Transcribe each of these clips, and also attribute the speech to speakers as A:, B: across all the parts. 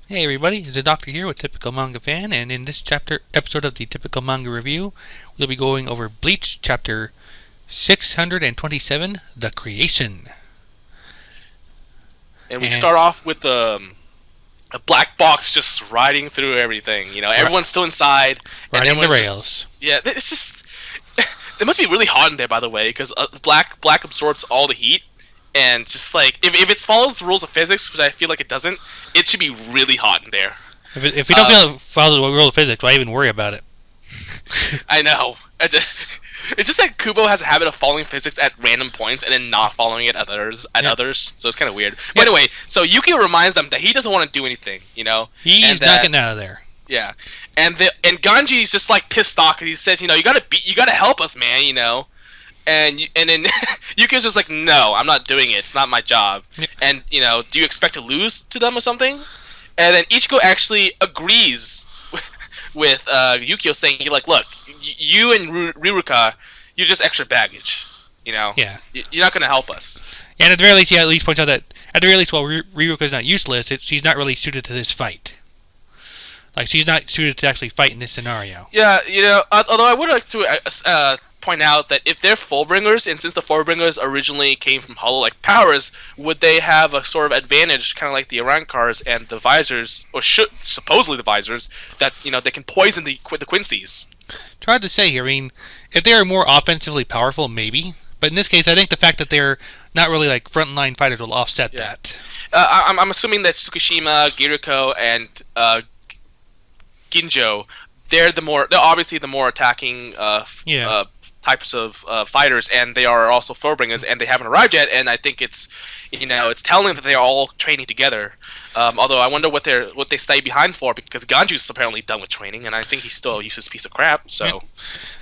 A: Hey everybody, it's the Doctor here with Typical Manga Fan, and in this episode of the Typical Manga Review, we'll be going over Bleach chapter 627, The Creation.
B: And we start off with a black box just riding through everything. You know, everyone's still inside.
A: Riding the rails.
B: It's just... It must be really hot in there, by the way, because black absorbs all the heat. And just like, if it follows the rules of physics, which I feel like it doesn't, it should be really hot in there.
A: If we don't follow the rules of physics, why even worry about it?
B: I know. It's just that Kubo has a habit of following physics at random points and then not following it at others. So it's kind of weird. But anyway, so Yukio reminds them that he doesn't want to do anything, you know?
A: He's not getting out of there.
B: Yeah. And Ganji's just like pissed off because he says, you know, you gotta help us, man, you know? And then Yukio's just like, no, I'm not doing it. It's not my job. Yeah. And, you know, do you expect to lose to them or something? And then Ichigo actually agrees with Yukio, saying, like, look, you and Riruka, you're just extra baggage. You know?
A: Yeah.
B: You're not going to help us.
A: And at the very least, he at least points out that, at the very least, while Riruka's not useless, she's not really suited to this fight. Like, she's not suited to actually fight in this scenario.
B: Yeah, you know, although I would like to point out that if they're Fullbringers, and since the Fullbringers originally came from Hollow-like powers, would they have a sort of advantage, kind of like the Arankars and the Visors, or supposedly the Visors, that, you know, they can poison the Quincy's?
A: It's hard to say here. I mean, if they are more offensively powerful, maybe. But in this case, I think the fact that they're not really like frontline fighters will offset that.
B: I'm assuming that Tsukishima, Giriko, and Ginjo, they're obviously the more attacking types of fighters, and they are also Fullbringers, and they haven't arrived yet. And I think it's telling that they are all training together. Although I wonder what they stay behind for, because Ganju's apparently done with training, and I think he's still a useless piece of crap. So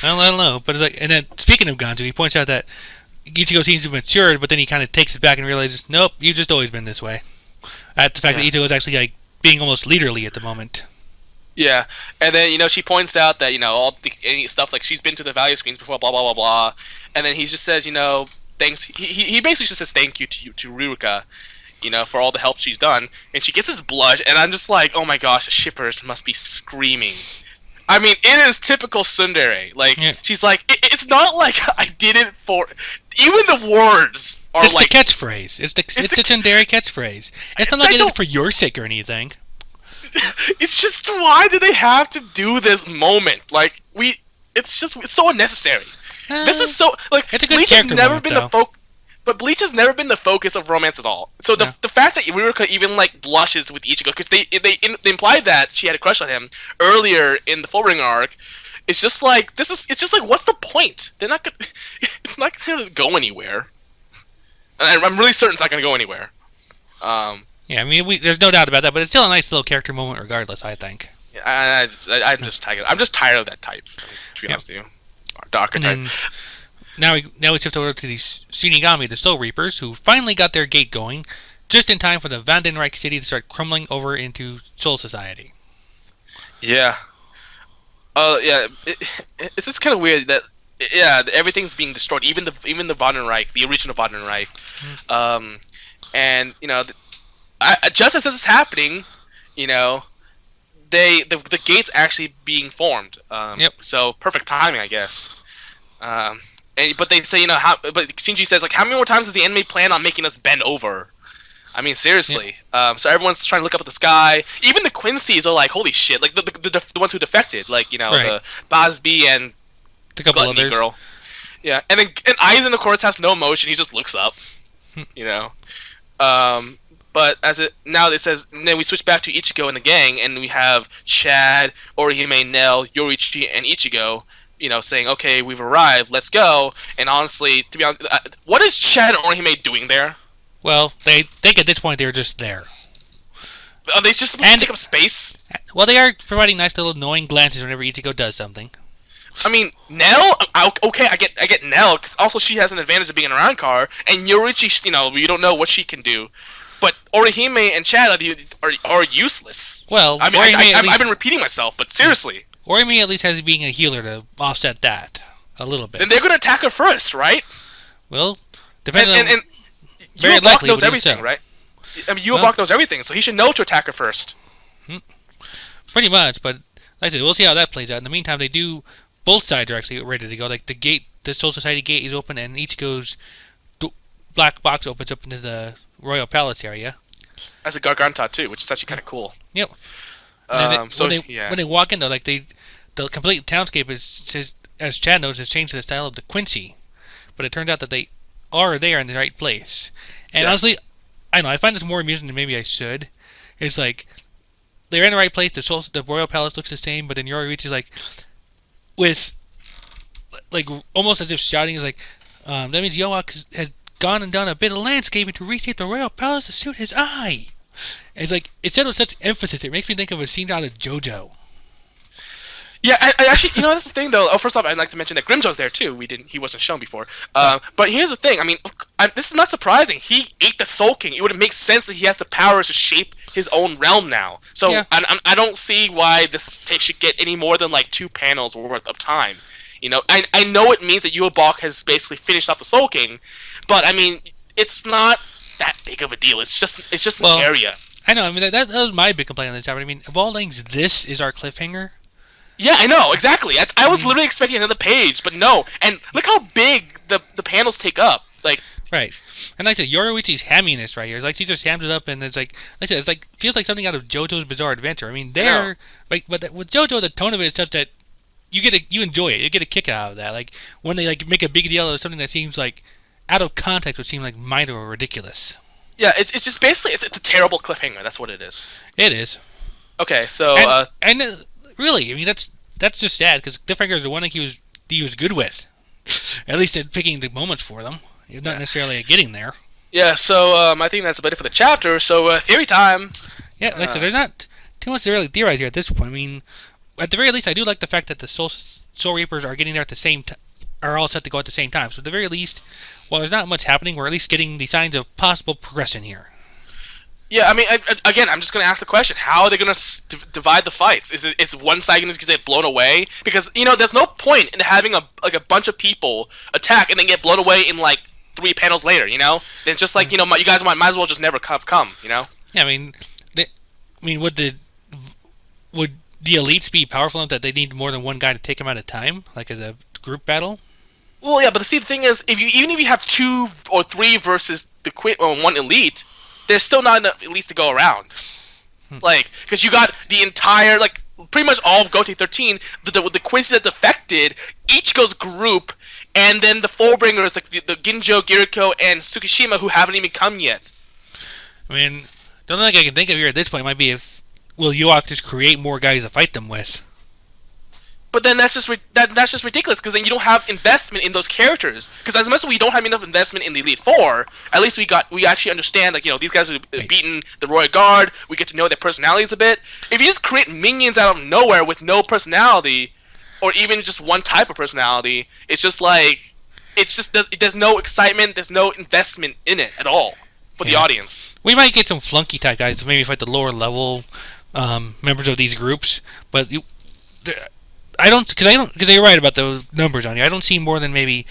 A: I don't know. But it's like, and then speaking of Ganju, he points out that Ichigo seems to have matured, but then he kind of takes it back and realizes, nope, you've just always been this way. At the fact that Ichigo is actually like being almost leaderly at the moment.
B: Yeah, and then, you know, she points out that, you know, any stuff like she's been to the value screens before, blah blah blah blah, and then he just says, you know, thanks. He basically just says thank you to Riruka, you know, for all the help she's done, and she gets this blush, and I'm just like, oh my gosh, the shippers must be screaming. I mean, it is typical tsundere. Like, she's like, it's not like I did it for. Even the words are
A: it's
B: like
A: the catchphrase. It's the tsundere catchprise. It's not like I did it for your sake or anything.
B: It's just, why do they have to do this moment? Like, it's so unnecessary. This is so, like,
A: it's a good
B: Bleach has never been but Bleach has never been the focus of romance at all. So the fact that Riruka even like blushes with Ichigo, because they implied that she had a crush on him earlier in the Fullbringer arc, it's just like, it's just like, what's the point? They're not gonna, it's not gonna go anywhere. And I'm really certain it's not gonna go anywhere.
A: Yeah, I mean, there's no doubt about that, but it's still a nice little character moment regardless, I think.
B: Yeah, I'm just tired of that type, to be honest with you. Darker type.
A: Now we shift over to these Shinigami, the Soul Reapers, who finally got their gate going, just in time for the Vandenreich city to start crumbling over into Soul Society.
B: Yeah. It's just kind of weird that, everything's being destroyed, even the Vandenreich, the original Vandenreich. And, you know, just as this is happening, you know, the gate's actually being formed. So perfect timing, I guess. But they say, you know, but Shinji says, like, how many more times does the enemy plan on making us bend over? I mean, seriously. So everyone's trying to look up at the sky. Even the Quincy's are like, holy shit, like the ones who defected, like, you know, the Basby and
A: a couple
B: Gluttony
A: others.
B: Girl. Yeah, and Aizen, of course, has no emotion. He just looks up. You know. But now it says, and then we switch back to Ichigo and the gang, and we have Chad, Orihime, Nell, Yoriichi, and Ichigo, you know, saying, okay, we've arrived, let's go. And honestly, to be honest, what is Chad and Orihime doing there?
A: Well, they think at this point they're just there.
B: Are they just supposed to take up space?
A: Well, they are providing nice little annoying glances whenever Ichigo does something.
B: I mean, Nell, okay, I get Nell, because also she has an advantage of being an around car, and Yoriichi, you know, you don't know what she can do. But Orihime and Chad are useless.
A: Well,
B: I mean, I've been repeating myself, but seriously.
A: Orihime at least has being a healer to offset that a little bit.
B: Then they're going to attack her first, right?
A: Well, depending on...
B: Very likely knows everything, right? I mean, Yuabak knows everything, so he should know to attack her first.
A: Pretty much, but like I said, we'll see how that plays out. In the meantime, both sides are actually ready to go. Like the Soul Society gate is open, and Ichigo's black box opens up into the Royal Palace area.
B: As a Garganta too, which is actually kind of cool.
A: Yep. When they walk in, though, like the complete townscape is, as Chad knows, has changed to the style of the Quincy, but it turns out that they are there in the right place. And honestly, I know I find this more amusing than maybe I should. It's like they're in the right place. The Royal Palace looks the same, but then Yoruichi is like with like almost as if shouting is like that means Yoak has gone and done a bit of landscaping to reshape the Royal Palace to suit his eye. And it's like it's said with such emphasis, it makes me think of a scene out of JoJo.
B: Yeah, I actually, that's the thing though. Oh, first off, I'd like to mention that Grimjo's there too. He wasn't shown before. But here's the thing. I mean, this is not surprising. He ate the Soul King. It would make sense that he has the power to shape his own realm now. So yeah. I don't see why this should get any more than like 2 panels worth of time. I know it means that Yuobok has basically finished off the Soul King, but I mean, it's not that big of a deal. It's just an area.
A: I know. I mean, that was my big complaint on the chapter. I mean, of all things, this is our cliffhanger.
B: Yeah, I know, exactly. I was literally expecting another page, but no. And look how big the panels take up. Like,
A: right. And like I said, Yoruichi's hamming this right here. It's like she just hammed it up, and it's like I said, it's like feels like something out of JoJo's Bizarre Adventure. I mean, but with JoJo, the tone of it is such that you enjoy it. You get a kick out of that. Like when they like make a big deal of something that seems like out of context, would seem like minor or ridiculous.
B: Yeah, it's just basically it's a terrible cliffhanger. That's what it is.
A: It is.
B: Okay, so
A: really, I mean that's just sad because cliffhangers are one thing he was good with, at least at picking the moments for them. Not necessarily at getting there.
B: Yeah, so I think that's about it for the chapter. So theory time.
A: Yeah, like I said, there's not too much to really theorize here at this point. I mean, at the very least, I do like the fact that the Soul Reapers are getting there at the same time, are all set to go at the same time. So at the very least, while there's not much happening, we're at least getting the signs of possible progression here.
B: Yeah, I mean, again, I'm just going to ask the question: how are they going to divide the fights? Is one side going to get blown away? Because there's no point in having a bunch of people attack and then get blown away in like 3 panels later. Then it's just like you guys might as well just never come. Yeah,
A: I mean, would the elites be powerful enough that they need more than one guy to take them at a time, like as a group battle?
B: Well, yeah, but the thing is, even if you have 2 or 3 versus one elite, there's still not enough elites to go around. Like, because you got the entire, like, pretty much all of Goten 13, the Quincy that defected, Ichigo's group, and then the Fullbringers, like the Ginjo, Giriko, and Tsukishima, who haven't even come yet.
A: I mean, the only thing I can think of here at this point might be will Yuak just create more guys to fight them with?
B: But then that's just ridiculous, because then you don't have investment in those characters. Because as much as we don't have enough investment in the Elite Four, at least we actually understand, like, these guys have beaten the Royal Guard. We get to know their personalities a bit. If you just create minions out of nowhere with no personality, or even just one type of personality, it's just like there's no excitement, there's no investment in it at all for the audience.
A: We might get some flunky type guys to maybe fight the lower level members of these groups, but because you're right about those numbers on here. I don't see more than maybe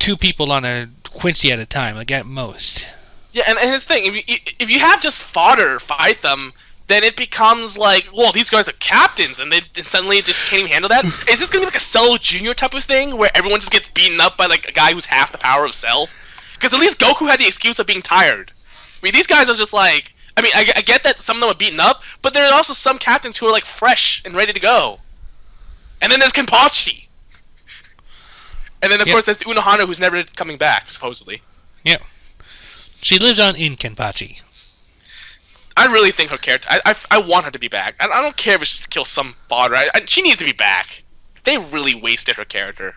A: 2 people on a Quincy at a time, like at most.
B: Yeah, and here's the thing: if you have just fodder fight them, then it becomes like, well, these guys are captains, and suddenly just can't even handle that. Is this gonna be like a Cell Junior type of thing where everyone just gets beaten up by like a guy who's half the power of Cell? Because at least Goku had the excuse of being tired. I mean, these guys are just like, I mean, I get that some of them are beaten up, but there are also some captains who are like fresh and ready to go. And then there's Kenpachi. And then, of course, there's the Unohana, who's never coming back, supposedly.
A: Yeah. She lives on in Kenpachi.
B: I really think her character... I want her to be back. I don't care if it's just to kill some fodder. She needs to be back. They really wasted her character.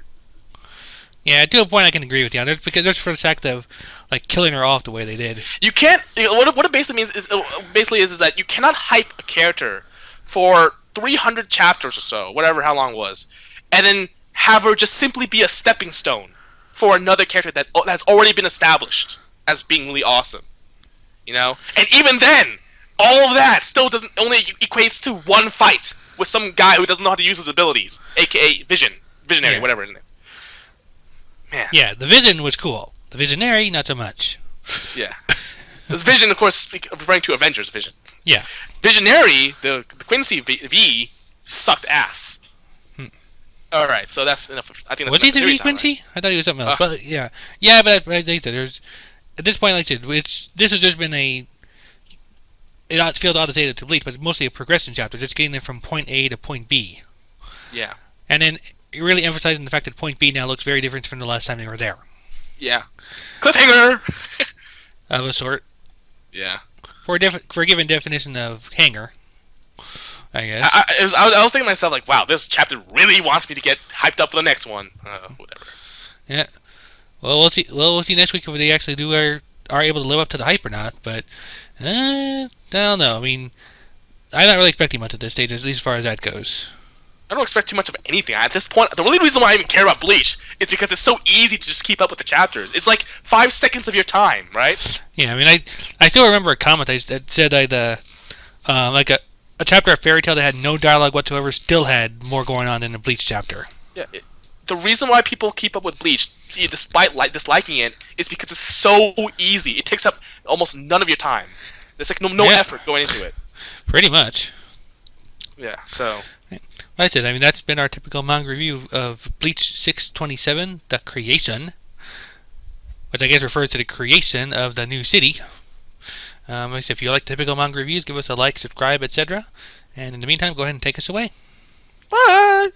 A: Yeah, to a point I can agree with you. Just for the fact of like killing her off the way they did.
B: You can't... What it basically means is that you cannot hype a character for 300 chapters or so, how long it was, and then have her just simply be a stepping stone for another character that has already been established as being really awesome, And even then, all of that still only equates to one fight with some guy who doesn't know how to use his abilities, aka Visionary, whatever his name. Man.
A: Yeah, the Vision was cool. The Visionary, not so much.
B: Yeah. Vision, of course, referring to Avengers Vision.
A: Yeah.
B: Visionary, the Quincy V, sucked ass. All right, so that's enough. I think that's
A: was he the V
B: time,
A: Quincy?
B: right?
A: I thought he was something else. But yeah, but like I said, there's at this point, like I said, this has just been a. It feels odd to say that to Bleach, but mostly a progression chapter, just getting them from point A to point B.
B: Yeah.
A: And then really emphasizing the fact that point B now looks very different from the last time they were there.
B: Yeah. Cliffhanger.
A: Of a sort.
B: Yeah.
A: For a given definition of hanger, I guess.
B: I was thinking to myself, like, wow, this chapter really wants me to get hyped up for the next one. Whatever.
A: Yeah. Well, we'll see. Well, we'll see next week if they actually are able to live up to the hype or not. But I don't know. I mean, I'm not really expecting much at this stage, at least as far as that goes.
B: I don't expect too much of anything at this point. The only reason why I even care about Bleach is because it's so easy to just keep up with the chapters. It's like 5 seconds of your time, right?
A: Yeah, I mean, I still remember a comment that said that like a chapter of Fairy Tail that had no dialogue whatsoever still had more going on than a Bleach chapter.
B: Yeah. The reason why people keep up with Bleach, despite disliking it, is because it's so easy. It takes up almost none of your time. There's like no effort going into it.
A: Pretty much.
B: Yeah. So.
A: Like I said, I mean, that's been our typical manga review of Bleach 627, The Creation, which I guess refers to the creation of the new city. Like I said, if you like typical manga reviews, give us a like, subscribe, etc. And in the meantime, go ahead and take us away.
B: Bye!